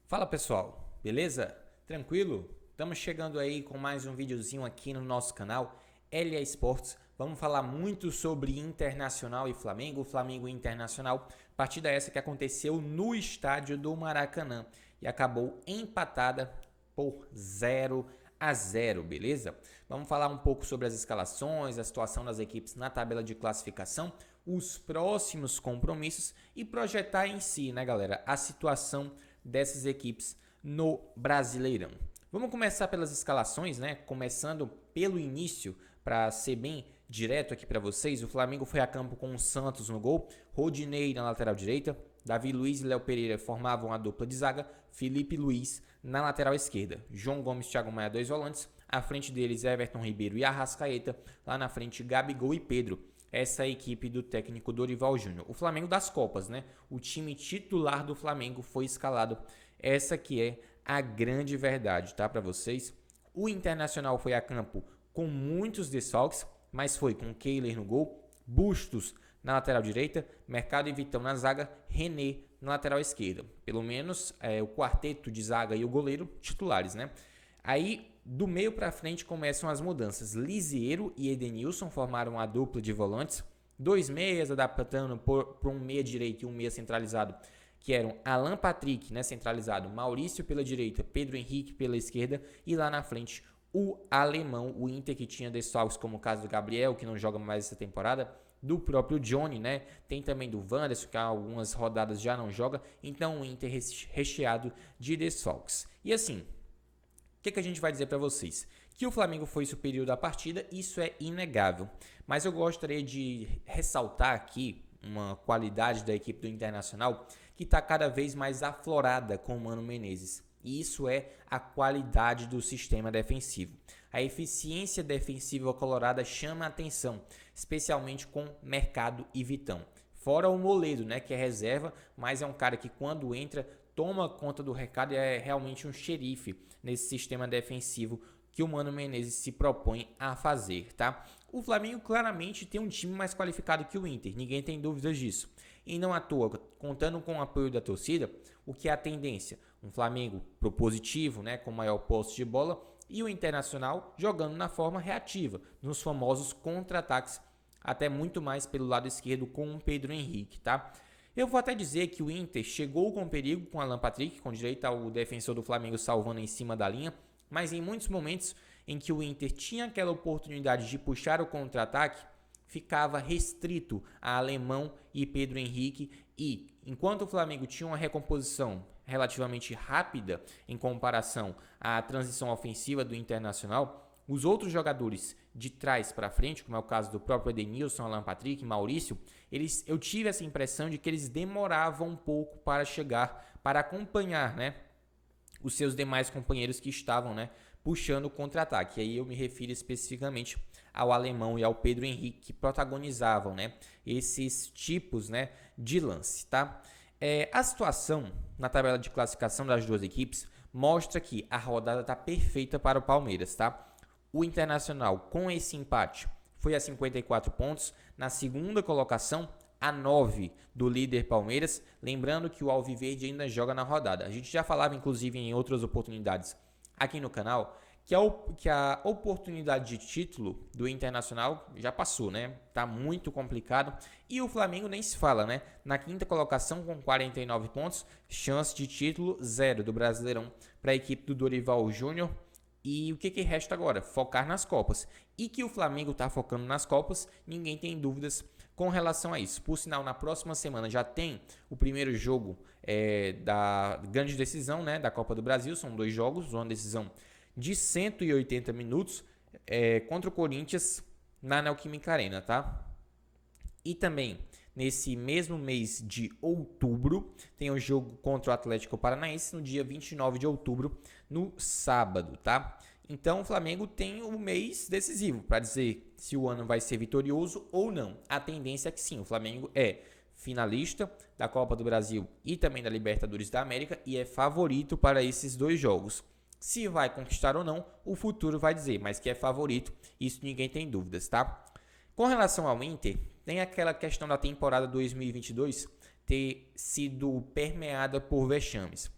Fala pessoal, beleza? Tranquilo? Estamos chegando aí com mais um videozinho aqui no nosso canal LA Esportes. Vamos falar muito sobre Internacional e Flamengo, Flamengo e Internacional. Partida essa que aconteceu no estádio do Maracanã e acabou empatada por 0-0, beleza? Vamos falar um pouco sobre as escalações, a situação das equipes na tabela de classificação, os próximos compromissos e projetar em si, né, galera, a situação dessas equipes no Brasileirão. Vamos começar pelas escalações, né? Começando pelo início, para ser bem direto aqui para vocês. O Flamengo foi a campo com o Santos no gol, Rodinei na lateral direita, Davi Luiz e Léo Pereira formavam a dupla de zaga, Felipe Luiz na lateral esquerda, João Gomes e Thiago Maia, dois volantes, à frente deles Everton Ribeiro e Arrascaeta, lá na frente Gabigol e Pedro. Essa é a equipe do técnico Dorival Júnior. O Flamengo das Copas, né? O time titular do Flamengo foi escalado. Essa que é a grande verdade, tá? Para vocês. O Internacional foi a campo com muitos desfalques, mas foi com Kehler no gol, Bustos na lateral direita, Mercado e Vitão na zaga, René na lateral esquerda. Pelo menos o quarteto de zaga e o goleiro titulares, né? Aí, do meio para frente, começam as mudanças. Lisieiro e Edenilson formaram a dupla de volantes. Dois meias, adaptando para um meia direito e um meia centralizado, que eram Alan Patrick, né, centralizado, Maurício pela direita, Pedro Henrique pela esquerda e lá na frente o alemão, o Inter, que tinha desfalques como o caso do Gabriel, que não joga mais essa temporada, do próprio Johnny, né? Tem também do Wanderson, que há algumas rodadas já não joga. Então o Inter recheado de desfalques. E assim, o que a gente vai dizer para vocês? Que o Flamengo foi superior da partida, isso é inegável. Mas eu gostaria de ressaltar aqui uma qualidade da equipe do Internacional que está cada vez mais aflorada com o Mano Menezes. E isso é a qualidade do sistema defensivo. A eficiência defensiva colorada chama a atenção, especialmente com Mercado e Vitão. Fora o Moledo, né, que é reserva, mas é um cara que quando entra toma conta do recado e é realmente um xerife nesse sistema defensivo que o Mano Menezes se propõe a fazer, tá? O Flamengo claramente tem um time mais qualificado que o Inter, ninguém tem dúvidas disso. E não à toa, contando com o apoio da torcida, o que é a tendência? Um Flamengo propositivo, né, com maior posse de bola, e o Internacional jogando na forma reativa, nos famosos contra-ataques, até muito mais pelo lado esquerdo com o Pedro Henrique, tá? Eu vou até dizer que o Inter chegou com perigo com Alan Patrick, com direito ao defensor do Flamengo salvando em cima da linha, mas em muitos momentos em que o Inter tinha aquela oportunidade de puxar o contra-ataque, ficava restrito a Alemão e Pedro Henrique, e enquanto o Flamengo tinha uma recomposição relativamente rápida em comparação à transição ofensiva do Internacional, os outros jogadores de trás para frente, como é o caso do próprio Edenilson, Alan Patrick, Maurício, eu tive essa impressão de que eles demoravam um pouco para chegar, para acompanhar, né, os seus demais companheiros que estavam, né, puxando o contra-ataque. E aí eu me refiro especificamente ao Alemão e ao Pedro Henrique, que protagonizavam, né, esses tipos, né, de lance, tá? A situação na tabela de classificação das duas equipes mostra que a rodada está perfeita para o Palmeiras, tá? O Internacional, com esse empate, foi a 54 pontos, na segunda colocação, a 9 do líder Palmeiras, lembrando que o Alviverde ainda joga na rodada. A gente já falava, inclusive, em outras oportunidades aqui no canal, que a oportunidade de título do Internacional já passou, né? Tá muito complicado. E o Flamengo nem se fala, né? Na quinta colocação com 49 pontos, chance de título 0 do Brasileirão para a equipe do Dorival Júnior. E o que resta agora? Focar nas Copas. E que o Flamengo está focando nas Copas, ninguém tem dúvidas com relação a isso. Por sinal, na próxima semana já tem o primeiro jogo da grande decisão, né, da Copa do Brasil. São 2 jogos, uma decisão de 180 minutos contra o Corinthians na Neoquímica Arena, tá? E também, nesse mesmo mês de outubro, tem o jogo contra o Atlético Paranaense no dia 29 de outubro, no sábado, tá? Então, o Flamengo tem um mês decisivo para dizer se o ano vai ser vitorioso ou não. A tendência é que sim, o Flamengo é finalista da Copa do Brasil e também da Libertadores da América e é favorito para esses 2 jogos. Se vai conquistar ou não, o futuro vai dizer, mas que é favorito, isso ninguém tem dúvidas, tá? Com relação ao Inter, tem aquela questão da temporada 2022 ter sido permeada por vexames.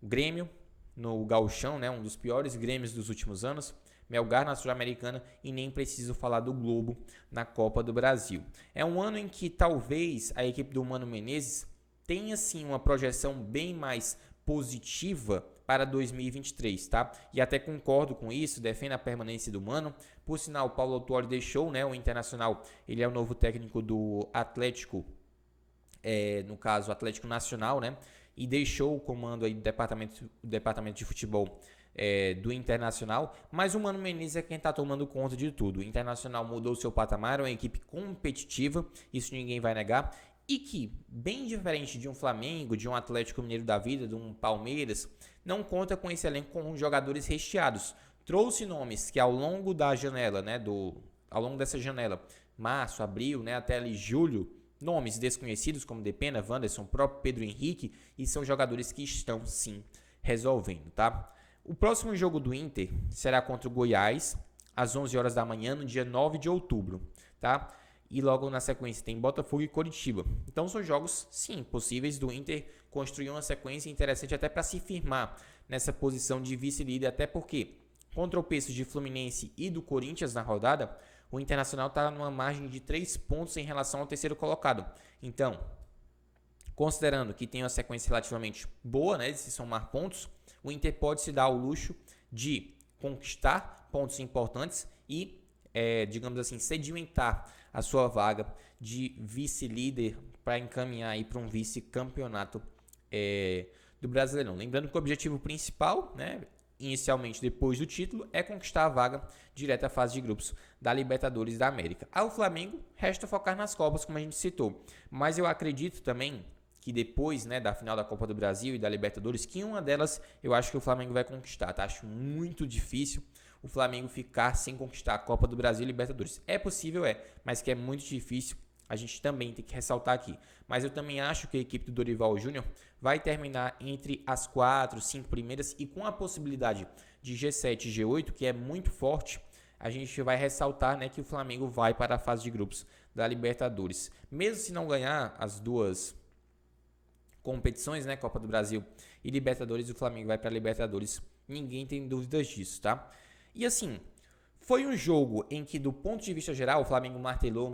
Grêmio no Gauchão, né, um dos piores Grêmios dos últimos anos, Melgar na Sul-Americana e nem preciso falar do Globo na Copa do Brasil. É um ano em que talvez a equipe do Mano Menezes tenha sim uma projeção bem mais positiva para 2023, tá? E até concordo com isso, defendo a permanência do Mano. Por sinal, o Paulo Autuori deixou, né, o Internacional, ele é o novo técnico do Atlético, no caso, Atlético Nacional, né? E deixou o comando aí do departamento de futebol do Internacional, mas o Mano Menezes é quem está tomando conta de tudo. O Internacional mudou seu patamar, é uma equipe competitiva, isso ninguém vai negar, e que, bem diferente de um Flamengo, de um Atlético Mineiro da vida, de um Palmeiras, não conta com esse elenco com jogadores recheados. Trouxe nomes que ao longo da janela, né, ao longo dessa janela, março, abril, né, até ali julho, nomes desconhecidos como Depena, Wanderson, próprio Pedro Henrique, e são jogadores que estão sim resolvendo, tá? O próximo jogo do Inter será contra o Goiás, às 11 horas da manhã, no dia 9 de outubro, tá? E logo na sequência tem Botafogo e Coritiba. Então são jogos, sim, possíveis do Inter construir uma sequência interessante até para se firmar nessa posição de vice-líder, até porque contra o peso de Fluminense e do Corinthians na rodada, o Internacional está numa margem de 3 pontos em relação ao terceiro colocado. Então, considerando que tem uma sequência relativamente boa, né, de se somar pontos, o Inter pode se dar ao luxo de conquistar pontos importantes e, digamos assim, sedimentar a sua vaga de vice-líder para encaminhar para um vice-campeonato do Brasileirão. Lembrando que o objetivo principal, né, inicialmente depois do título, é conquistar a vaga direta à fase de grupos da Libertadores da América. Ao Flamengo, resta focar nas Copas, como a gente citou. Mas eu acredito também que depois, né, da final da Copa do Brasil e da Libertadores, que uma delas eu acho que o Flamengo vai conquistar, tá? Acho muito difícil o Flamengo ficar sem conquistar a Copa do Brasil e Libertadores. É possível, mas que é muito difícil, a gente também tem que ressaltar aqui. Mas eu também acho que a equipe do Dorival Júnior vai terminar entre as 4, 5 primeiras e com a possibilidade de G7 e G8, que é muito forte, a gente vai ressaltar, né, que o Flamengo vai para a fase de grupos da Libertadores. Mesmo se não ganhar as duas competições, né, Copa do Brasil e Libertadores, o Flamengo vai para a Libertadores. Ninguém tem dúvidas disso, tá? E assim, foi um jogo em que, do ponto de vista geral, o Flamengo martelou,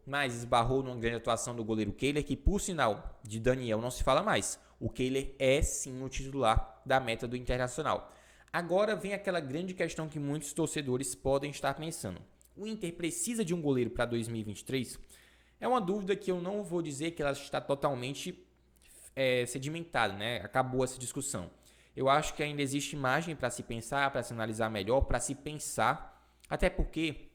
mas esbarrou numa grande atuação do goleiro Kehler, que por sinal de Daniel não se fala mais. O Kehler é sim o titular da meta do Internacional. Agora vem aquela grande questão que muitos torcedores podem estar pensando. O Inter precisa de um goleiro para 2023? É uma dúvida que eu não vou dizer que ela está totalmente sedimentada, né? Acabou essa discussão. Eu acho que ainda existe margem para se pensar, para se analisar melhor, para se pensar, até porque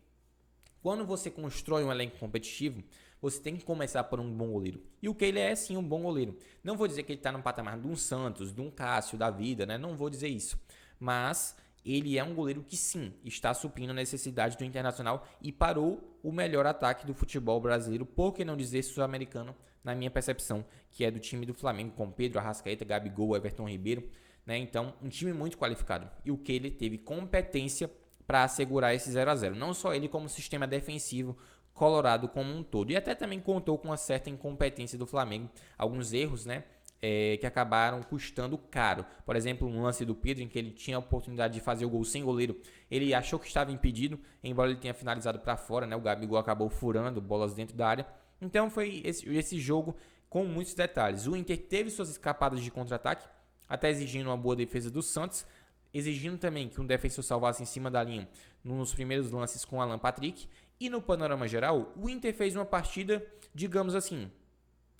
quando você constrói um elenco competitivo, você tem que começar por um bom goleiro. E o Kehler é sim um bom goleiro. Não vou dizer que ele está no patamar de um Santos, de um Cássio da vida, né? Não vou dizer isso. Mas ele é um goleiro que sim, está suprindo a necessidade do Internacional e parou o melhor ataque do futebol brasileiro, por que não dizer sul-americano, na minha percepção, que é do time do Flamengo, com Pedro, Arrascaeta, Gabigol, Everton Ribeiro, né? Então, um time muito qualificado. E o Kehler teve competência para assegurar esse 0-0. Não só ele, como o sistema defensivo colorado como um todo. E até também contou com uma certa incompetência do Flamengo, alguns erros, né? Que acabaram custando caro. Por exemplo, um lance do Pedro em que ele tinha a oportunidade de fazer o gol sem goleiro. Ele achou que estava impedido, embora ele tenha finalizado para fora, né? O Gabigol acabou furando bolas dentro da área. Então foi esse jogo com muitos detalhes. O Inter teve suas escapadas de contra-ataque, até exigindo uma boa defesa do Santos, exigindo também que um defensor salvasse em cima da linha nos primeiros lances com Alan Patrick. E no panorama geral, o Inter fez uma partida, digamos assim,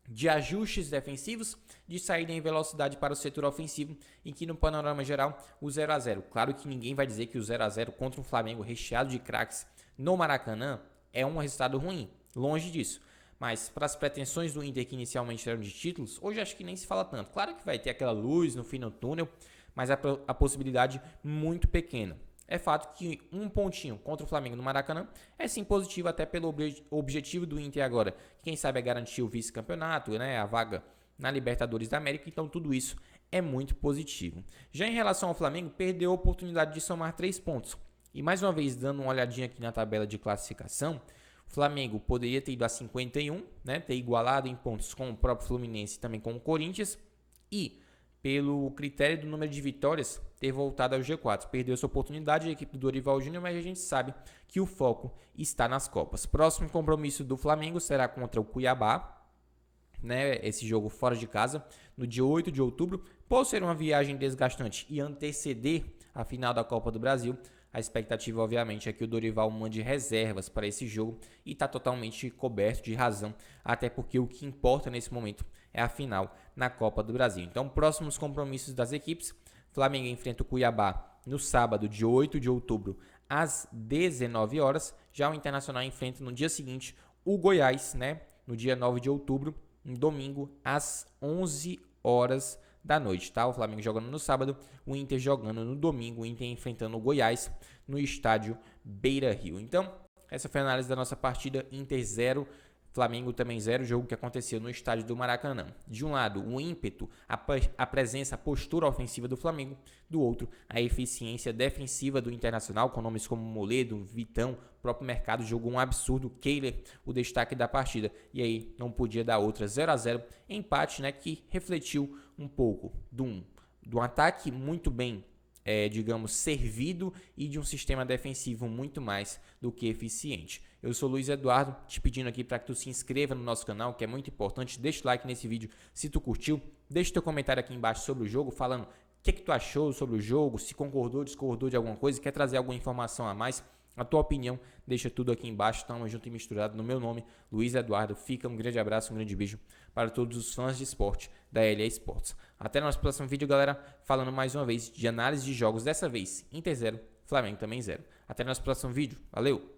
de ajustes defensivos, de saída em velocidade para o setor ofensivo, e que no panorama geral o 0-0. Claro que ninguém vai dizer que o 0-0 contra um Flamengo recheado de craques no Maracanã é um resultado ruim, longe disso. Mas para as pretensões do Inter que inicialmente eram de títulos, hoje acho que nem se fala tanto. Claro que vai ter aquela luz no fim do túnel, mas a possibilidade muito pequena. É fato que um pontinho contra o Flamengo no Maracanã é sim positivo, até pelo objetivo do Inter agora. Quem sabe é garantir o vice-campeonato, né, a vaga na Libertadores da América, então tudo isso é muito positivo. Já em relação ao Flamengo, perdeu a oportunidade de somar 3 pontos. E mais uma vez, dando uma olhadinha aqui na tabela de classificação, o Flamengo poderia ter ido a 51, né, ter igualado em pontos com o próprio Fluminense e também com o Corinthians, e pelo critério do número de vitórias, ter voltado ao G4. Perdeu essa oportunidade a equipe do Dorival Júnior, mas a gente sabe que o foco está nas Copas. Próximo compromisso do Flamengo será contra o Cuiabá, né? Esse jogo fora de casa, no dia 8 de outubro. Por ser uma viagem desgastante e anteceder a final da Copa do Brasil, a expectativa, obviamente, é que o Dorival mande reservas para esse jogo e está totalmente coberto de razão, até porque o que importa nesse momento é a final na Copa do Brasil. Então, próximos compromissos das equipes: Flamengo enfrenta o Cuiabá no sábado, dia 8 de outubro, às 19 horas. Já o Internacional enfrenta no dia seguinte o Goiás, né, no dia 9 de outubro, no domingo, às 11 horas da noite, tá? O Flamengo jogando no sábado, o Inter jogando no domingo, o Inter enfrentando o Goiás no estádio Beira-Rio. Então, essa foi a análise da nossa partida. Inter 0, Flamengo também 0, jogo que aconteceu no estádio do Maracanã. De um lado, o ímpeto, a presença, a postura ofensiva do Flamengo. Do outro, a eficiência defensiva do Internacional, com nomes como Moledo, Vitão, o próprio Mercado jogou um absurdo. Kehler, o destaque da partida. E aí, não podia dar outra. 0-0, empate, né, que refletiu um pouco do ataque muito bem, digamos, servido, e de um sistema defensivo muito mais do que eficiente. Eu sou Luiz Eduardo, te pedindo aqui para que tu se inscreva no nosso canal, que é muito importante. Deixa o like nesse vídeo se tu curtiu. Deixa teu comentário aqui embaixo sobre o jogo, falando o que tu achou sobre o jogo, se concordou, discordou de alguma coisa, quer trazer alguma informação a mais. A tua opinião, deixa tudo aqui embaixo. Tamo junto e misturado no meu nome, Luiz Eduardo. Fica um grande abraço, um grande beijo para todos os fãs de esporte da LA Sports. Até no nosso próximo vídeo, galera, falando mais uma vez de análise de jogos, dessa vez Inter 0, Flamengo também 0. Até no nosso próximo vídeo. Valeu!